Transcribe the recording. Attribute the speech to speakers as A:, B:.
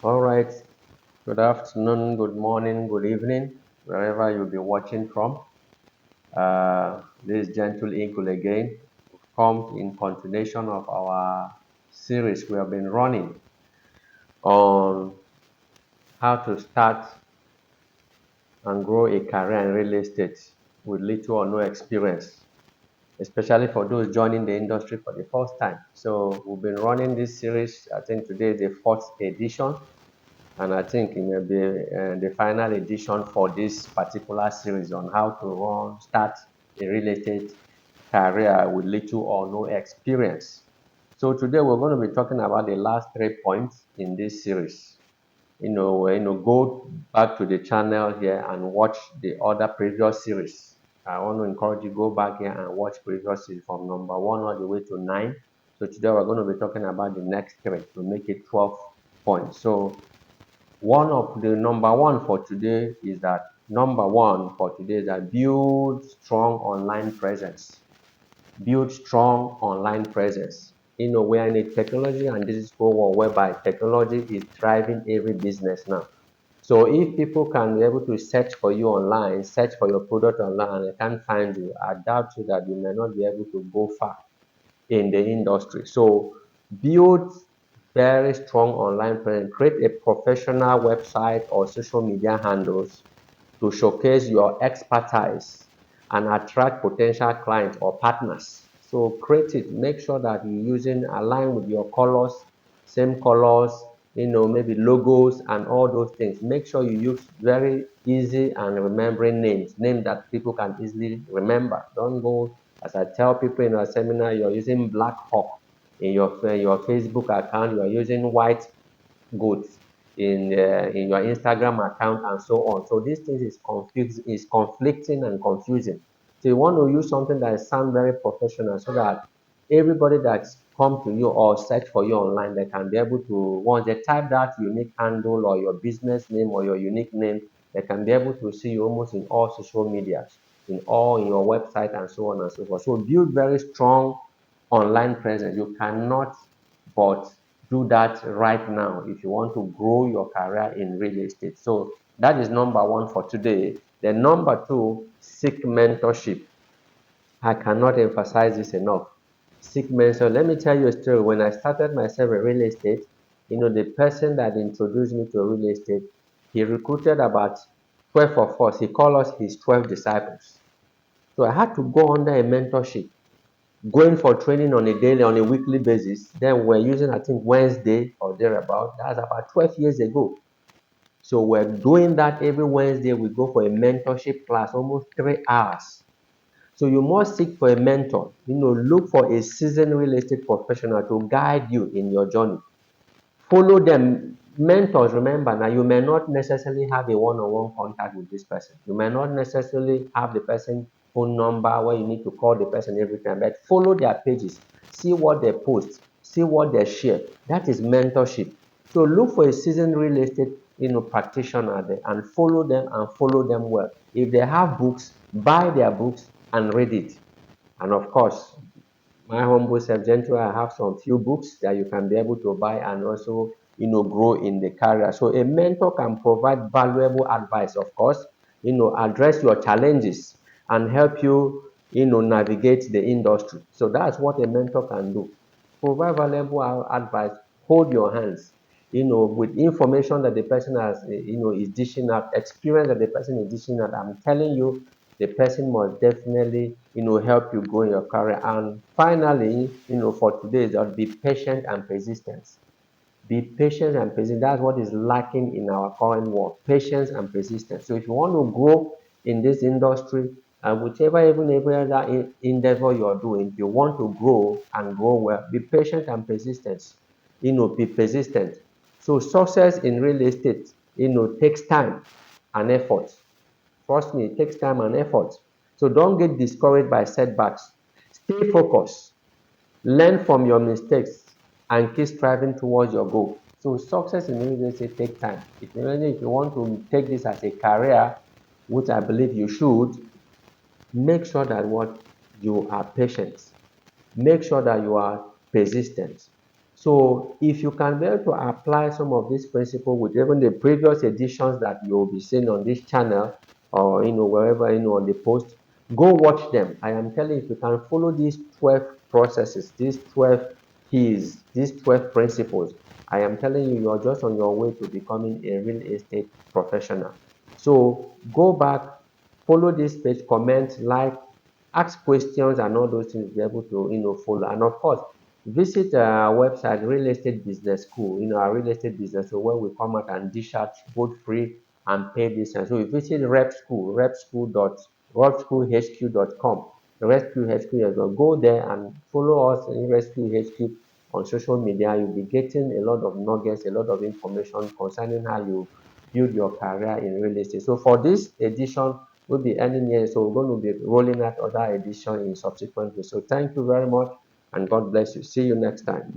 A: All right. Good afternoon, good morning, good evening, wherever you'll be watching from. This is Gentle Eagle again. We've come in continuation of our series we have been running on how to start and grow a career in real estate with little or no experience, especially for those joining the industry for the first time. So we've been running this series. I think today is the fourth edition. And I think it may be the final edition for this particular series on how to start a real estate career with little or no experience. So today we're going to be talking about the last 3 points in this series. Go back to the channel here and watch the other previous series. I want to encourage you go back here and watch previous series from number 1 all the way to 9. So today we're going to be talking about the next three to make it 12 points. So one of the number one for today is that build strong online presence. Build strong online presence. We're in a technology and digital world whereby technology is driving every business now. So if people can be able to search for you online, search for your product online, and they can't find you, I doubt you that you may not be able to go far in the industry. So build very strong online presence. Create a professional website or social media handles to showcase your expertise and attract potential clients or partners. So create it. Make sure that you're using align with your colors, same colors, maybe logos and all those things. Make sure you use very easy and remembering names that people can easily remember. Don't go, as I tell people in our seminar, you're using Black Hawk in your Facebook account, you're using white goats in your Instagram account and so on. So these things is conflicting and confusing. So you want to use something that sound very professional so that everybody that's come to you or search for you online, they can be able to, once they type that unique handle or your business name or your unique name, they can be able to see you almost in all social media, in your website and so on and so forth. So build very strong online presence. You cannot but do that right now if you want to grow your career in real estate. So that is number one for today. Then number two, seek mentorship. I cannot emphasize this enough. Seek mentor. Let me tell you a story. When I started myself in real estate, the person that introduced me to real estate, he recruited about 12 of us. He called us his 12 disciples. So I had to go under a mentorship, going for training on a daily, on a weekly basis. Then we're using, I think, Wednesday or thereabout. That's about 12 years ago. So we're doing that every Wednesday. We go for a mentorship class, almost 3 hours. So you must seek for a mentor. Look for a seasoned real estate professional to guide you in your journey. Follow them. Mentors, remember now, you may not necessarily have a one-on-one contact with this person. You may not necessarily have the person phone number where you need to call the person every time, but follow their pages, see what they post, see what they share. That is mentorship. So look for a seasoned real estate practitioner there and follow them well. If they have books, buy their books and read it. And of course, my humble self, gentle, I have some few books that you can be able to buy and also, grow in the career. So a mentor can provide valuable advice, of course, address your challenges and help you, navigate the industry. So that's what a mentor can do. Provide valuable advice, hold your hands, with information that the person has, is dishing out, experience that the person is dishing out. I'm telling you, the person must definitely, help you grow in your career. And finally, for today, is that be patient and persistent. Be patient and persistent. That's what is lacking in our current world. Patience and persistence. So if you want to grow in this industry, and whichever even every other endeavor you're doing, if you want to grow and grow well, be patient and persistent. Be persistent. So success in real estate, takes time and effort. Trust me, it takes time and effort. So don't get discouraged by setbacks. Stay focused. Learn from your mistakes and keep striving towards your goal. So success in real estate take time. If you want to take this as a career, which I believe you should, make sure that what you are patient. Make sure that you are persistent. So if you can be able to apply some of these principles with even the previous editions that you'll be seeing on this channel, or wherever on the post, go watch them. I am telling you, if you can follow these 12 processes, these 12 keys, these 12 principles, I am telling you, you're just on your way to becoming a real estate professional. So go back, follow this page, comment, like, ask questions and all those things, be able to follow. And of course, visit our website, Real Estate Business School, our real estate business school, where we come out and dish out both free and paid lessons. So you visit Rep School, repschool.com, Rescue HQ. Go there and follow us in Rescue HQ on social media. You'll be getting a lot of nuggets, a lot of information concerning how you build your career in real estate. So for this edition, we'll be ending here. So we're going to be rolling out other edition in subsequent weeks. So thank you very much and God bless you. See you next time.